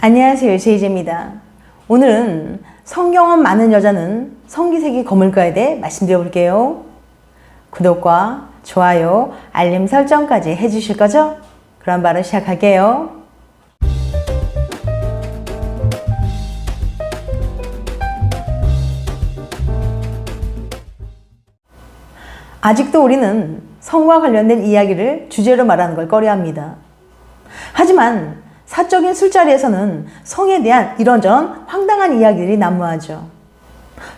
안녕하세요, 제이제입니다. 오늘은 성경험 많은 여자는 성기색이 검을까에 대해 말씀드려 볼게요. 구독과 좋아요, 알림 설정까지 해주실 거죠? 그럼 바로 시작할게요. 아직도 우리는 성과 관련된 이야기를 주제로 말하는 걸 꺼려합니다. 하지만 사적인 술자리에서는 성에 대한 이런저런 황당한 이야기들이 난무하죠.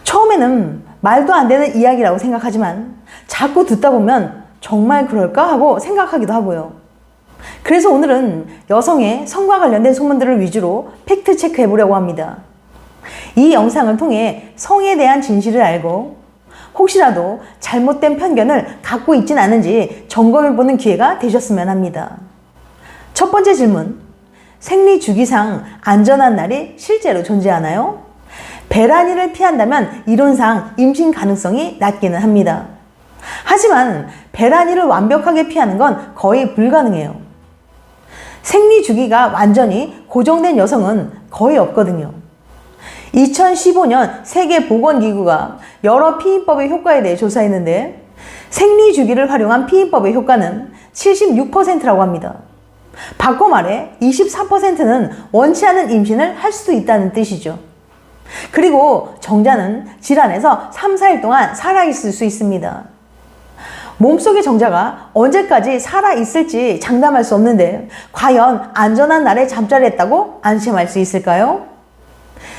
처음에는 말도 안 되는 이야기라고 생각하지만 자꾸 듣다 보면 정말 그럴까 하고 생각하기도 하고요. 그래서 오늘은 여성의 성과 관련된 소문들을 위주로 팩트 체크해 보려고 합니다. 이 영상을 통해 성에 대한 진실을 알고 혹시라도 잘못된 편견을 갖고 있진 않은지 점검해 보는 기회가 되셨으면 합니다. 첫 번째 질문. 생리 주기상 안전한 날이 실제로 존재하나요? 배란일을 피한다면 이론상 임신 가능성이 낮기는 합니다. 하지만 배란일을 완벽하게 피하는 건 거의 불가능해요. 생리 주기가 완전히 고정된 여성은 거의 없거든요. 2015년 세계보건기구가 여러 피임법의 효과에 대해 조사했는데 생리 주기를 활용한 피임법의 효과는 76%라고 합니다. 바꿔 말해 24%는 원치 않은 임신을 할 수도 있다는 뜻이죠. 그리고 정자는 질환에서 3, 4일 동안 살아있을 수 있습니다. 몸속의 정자가 언제까지 살아있을지 장담할 수 없는데 과연 안전한 날에 잠자리했다고 안심할 수 있을까요?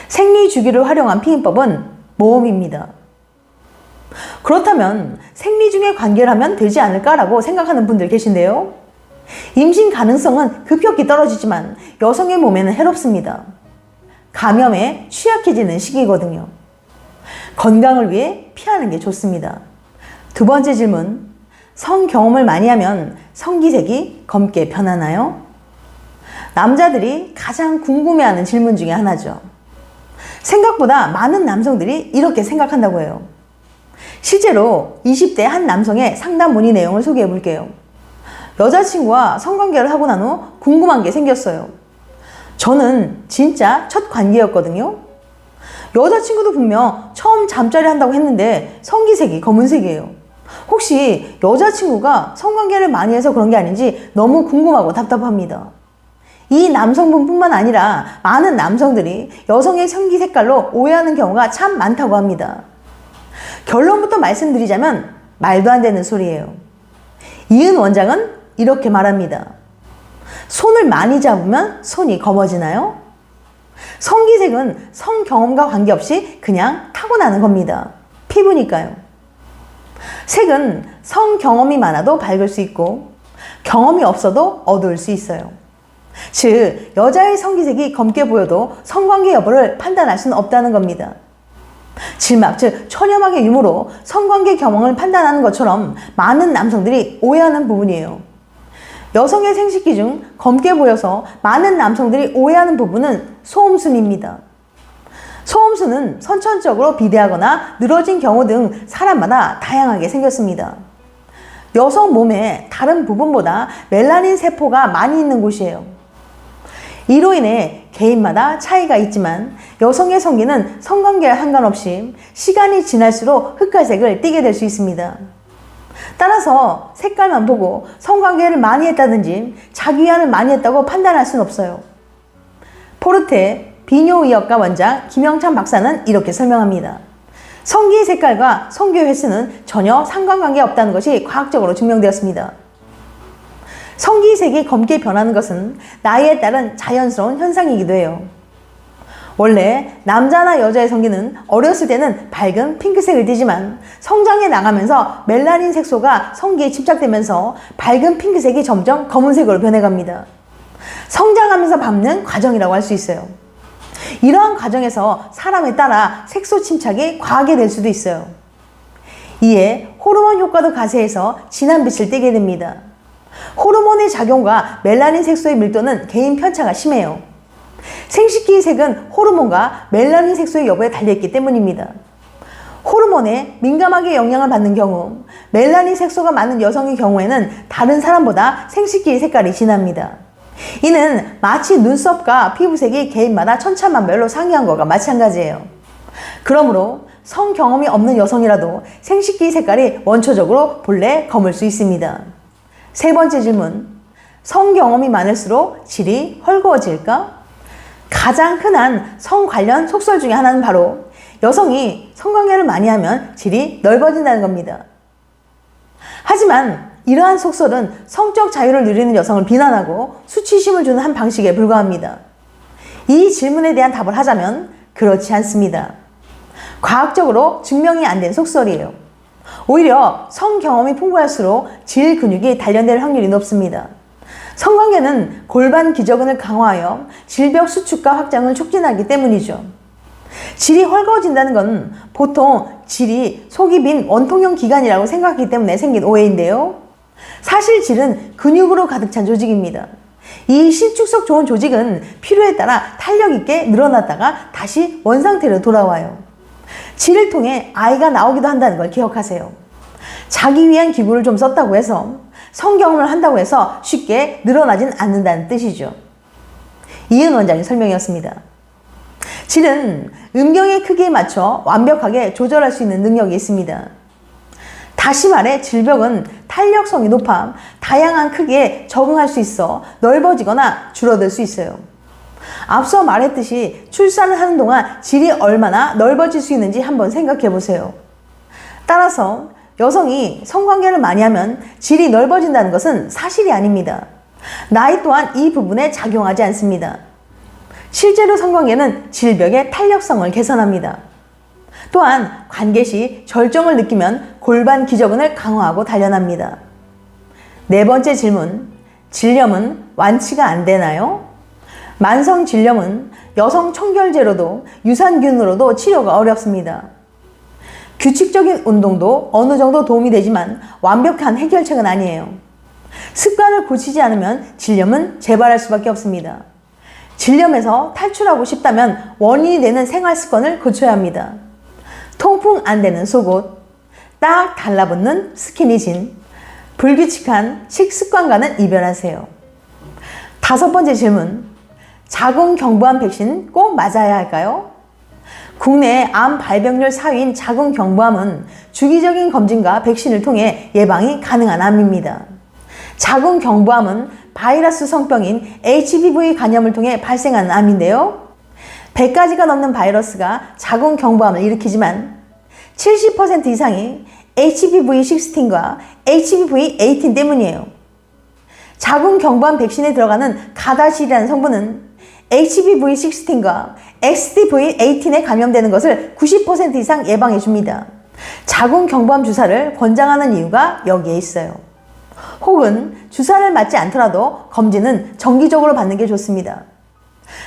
생리 주기를 활용한 피임법은 모험입니다. 그렇다면 생리 중에 관계를 하면 되지 않을까라고 생각하는 분들 계신데요. 임신 가능성은 급격히 떨어지지만 여성의 몸에는 해롭습니다. 감염에 취약해지는 시기거든요. 건강을 위해 피하는 게 좋습니다. 두 번째 질문. 성 경험을 많이 하면 성기색이 검게 변하나요? 남자들이 가장 궁금해하는 질문 중에 하나죠. 생각보다 많은 남성들이 이렇게 생각한다고 해요. 실제로 20대 한 남성의 상담 문의 내용을 소개해 볼게요. 여자친구와 성관계를 하고 난 후 궁금한 게 생겼어요. 저는 진짜 첫 관계였거든요. 여자친구도 분명 처음 잠자리 한다고 했는데 성기색이 검은색이에요. 혹시 여자친구가 성관계를 많이 해서 그런 게 아닌지 너무 궁금하고 답답합니다. 이 남성분뿐만 아니라 많은 남성들이 여성의 성기 색깔로 오해하는 경우가 참 많다고 합니다. 결론부터 말씀드리자면 말도 안 되는 소리예요. 이은 원장은 이렇게 말합니다. 손을 많이 잡으면 손이 검어지나요? 성기색은 성 경험과 관계없이 그냥 타고나는 겁니다. 피부니까요. 색은 성 경험이 많아도 밝을 수 있고 경험이 없어도 어두울 수 있어요. 즉, 여자의 성기색이 검게 보여도 성관계 여부를 판단할 수는 없다는 겁니다. 질막, 즉 천여막의 유무로 성관계 경험을 판단하는 것처럼 많은 남성들이 오해하는 부분이에요. 여성의 생식기 중 검게 보여서 많은 남성들이 오해하는 부분은 소음순입니다. 소음순은 선천적으로 비대하거나 늘어진 경우 등 사람마다 다양하게 생겼습니다. 여성 몸의 다른 부분보다 멜라닌 세포가 많이 있는 곳이에요. 이로 인해 개인마다 차이가 있지만 여성의 성기는 성관계와 상관없이 시간이 지날수록 흑갈색을 띠게 될 수 있습니다. 따라서 색깔만 보고 성관계를 많이 했다든지 자기위안을 많이 했다고 판단할 수는 없어요. 포르테 비뇨의학과 원장 김영찬 박사는 이렇게 설명합니다. 성기의 색깔과 성기의 횟수는 전혀 상관관계 없다는 것이 과학적으로 증명되었습니다. 성기색이 검게 변하는 것은 나이에 따른 자연스러운 현상이기도 해요. 원래 남자나 여자의 성기는 어렸을 때는 밝은 핑크색을 띠지만 성장해 나가면서 멜라닌 색소가 성기에 집착되면서 밝은 핑크색이 점점 검은색으로 변해갑니다. 성장하면서 밟는 과정이라고 할 수 있어요. 이러한 과정에서 사람에 따라 색소 침착이 과하게 될 수도 있어요. 이에 호르몬 효과도 가세해서 진한 빛을 띠게 됩니다. 호르몬의 작용과 멜라닌 색소의 밀도는 개인 편차가 심해요. 생식기의 색은 호르몬과 멜라닌 색소의 여부에 달려있기 때문입니다. 호르몬에 민감하게 영향을 받는 경우 멜라닌 색소가 많은 여성의 경우에는 다른 사람보다 생식기의 색깔이 진합니다. 이는 마치 눈썹과 피부색이 개인마다 천차만별로 상이한 것과 마찬가지예요. 그러므로 성 경험이 없는 여성이라도 생식기 색깔이 원초적으로 본래 검을 수 있습니다. 세 번째 질문. 성 경험이 많을수록 질이 헐거워질까? 가장 흔한 성 관련 속설 중에 하나는 바로 여성이 성관계를 많이 하면 질이 넓어진다는 겁니다. 하지만 이러한 속설은 성적 자유를 누리는 여성을 비난하고 수치심을 주는 한 방식에 불과합니다. 이 질문에 대한 답을 하자면 그렇지 않습니다. 과학적으로 증명이 안 된 속설이에요. 오히려 성 경험이 풍부할수록 질 근육이 단련될 확률이 높습니다. 성관계는 골반 기저근을 강화하여 질벽 수축과 확장을 촉진하기 때문이죠. 질이 헐거워진다는 건 보통 질이 속이 빈 원통형 기관이라고 생각하기 때문에 생긴 오해인데요. 사실 질은 근육으로 가득 찬 조직입니다. 이 신축성 좋은 조직은 필요에 따라 탄력 있게 늘어났다가 다시 원상태로 돌아와요. 질을 통해 아이가 나오기도 한다는 걸 기억하세요. 자기 위한 기구를 좀 썼다고 해서 성경험을 한다고 해서 쉽게 늘어나진 않는다는 뜻이죠. 이은 원장의 설명이었습니다. 질은 음경의 크기에 맞춰 완벽하게 조절할 수 있는 능력이 있습니다. 다시 말해 질벽은 탄력성이 높아 다양한 크기에 적응할 수 있어 넓어지거나 줄어들 수 있어요. 앞서 말했듯이 출산을 하는 동안 질이 얼마나 넓어질 수 있는지 한번 생각해 보세요. 따라서 여성이 성관계를 많이 하면 질이 넓어진다는 것은 사실이 아닙니다. 나이 또한 이 부분에 작용하지 않습니다. 실제로 성관계는 질벽의 탄력성을 개선합니다. 또한 관계 시 절정을 느끼면 골반 기저근을 강화하고 단련합니다. 네 번째 질문. 질염은 완치가 안 되나요? 만성 질염은 여성 청결제로도 유산균으로도 치료가 어렵습니다. 규칙적인 운동도 어느 정도 도움이 되지만 완벽한 해결책은 아니에요. 습관을 고치지 않으면 질염은 재발할 수밖에 없습니다. 질염에서 탈출하고 싶다면 원인이 되는 생활 습관을 고쳐야 합니다. 통풍 안 되는 속옷, 딱 달라붙는 스키니진, 불규칙한 식습관과는 이별하세요. 다섯 번째 질문. 자궁경부암 백신 꼭 맞아야 할까요? 국내 암 발병률 4위인 자궁경부암은 주기적인 검진과 백신을 통해 예방이 가능한 암입니다. 자궁경부암은 바이러스 성병인 HPV 감염을 통해 발생하는 암인데요. 100가지가 넘는 바이러스가 자궁경부암을 일으키지만 70% 이상이 HPV16과 HPV18 때문이에요. 자궁경부암 백신에 들어가는 가다실이라는 성분은 HPV16과 XDV18에 감염되는 것을 90% 이상 예방해줍니다. 자궁경부암 주사를 권장하는 이유가 여기에 있어요. 혹은 주사를 맞지 않더라도 검진은 정기적으로 받는 게 좋습니다.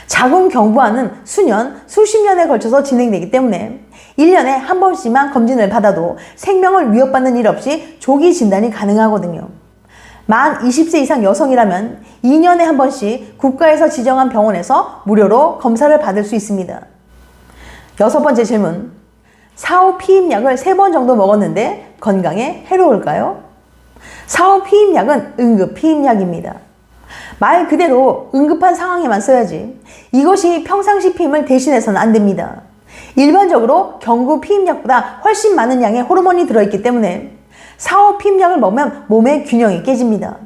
자궁경부암은 수년, 수십 년에 걸쳐서 진행되기 때문에 1년에 한 번씩만 검진을 받아도 생명을 위협받는 일 없이 조기 진단이 가능하거든요. 만 20세 이상 여성이라면 2년에 한 번씩 국가에서 지정한 병원에서 무료로 검사를 받을 수 있습니다. 여섯 번째 질문. 사후 피임약을 3번 정도 먹었는데 건강에 해로울까요? 사후 피임약은 응급 피임약입니다. 말 그대로 응급한 상황에만 써야지 이것이 평상시 피임을 대신해서는 안 됩니다. 일반적으로 경구 피임약보다 훨씬 많은 양의 호르몬이 들어있기 때문에 사후 피임약을 먹으면 몸의 균형이 깨집니다.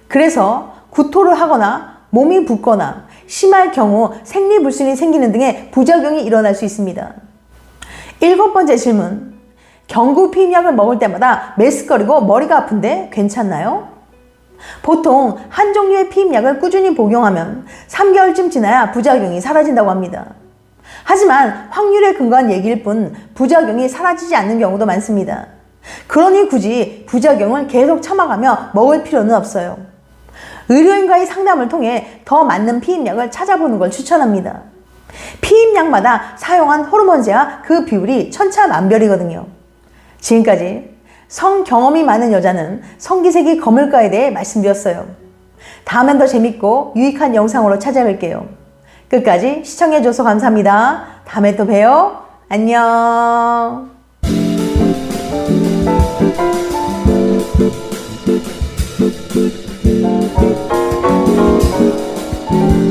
그래서 구토를 하거나 몸이 붓거나 심할 경우 생리불순이 생기는 등의 부작용이 일어날 수 있습니다. 일곱 번째 질문. 경구 피임약을 먹을 때마다 메스꺼리고 머리가 아픈데 괜찮나요? 보통 한 종류의 피임약을 꾸준히 복용하면 3개월쯤 지나야 부작용이 사라진다고 합니다. 하지만 확률에 근거한 얘기일 뿐 부작용이 사라지지 않는 경우도 많습니다. 그러니 굳이 부작용을 계속 참아가며 먹을 필요는 없어요. 의료인과의 상담을 통해 더 맞는 피임약을 찾아보는 걸 추천합니다. 피임약마다 사용한 호르몬제와 그 비율이 천차만별이거든요. 지금까지 성 경험이 많은 여자는 성기색이 검을까에 대해 말씀드렸어요. 다음엔 더 재밌고 유익한 영상으로 찾아뵐게요. 끝까지 시청해줘서 감사합니다. 다음에 또 봬요. 안녕. 안녕.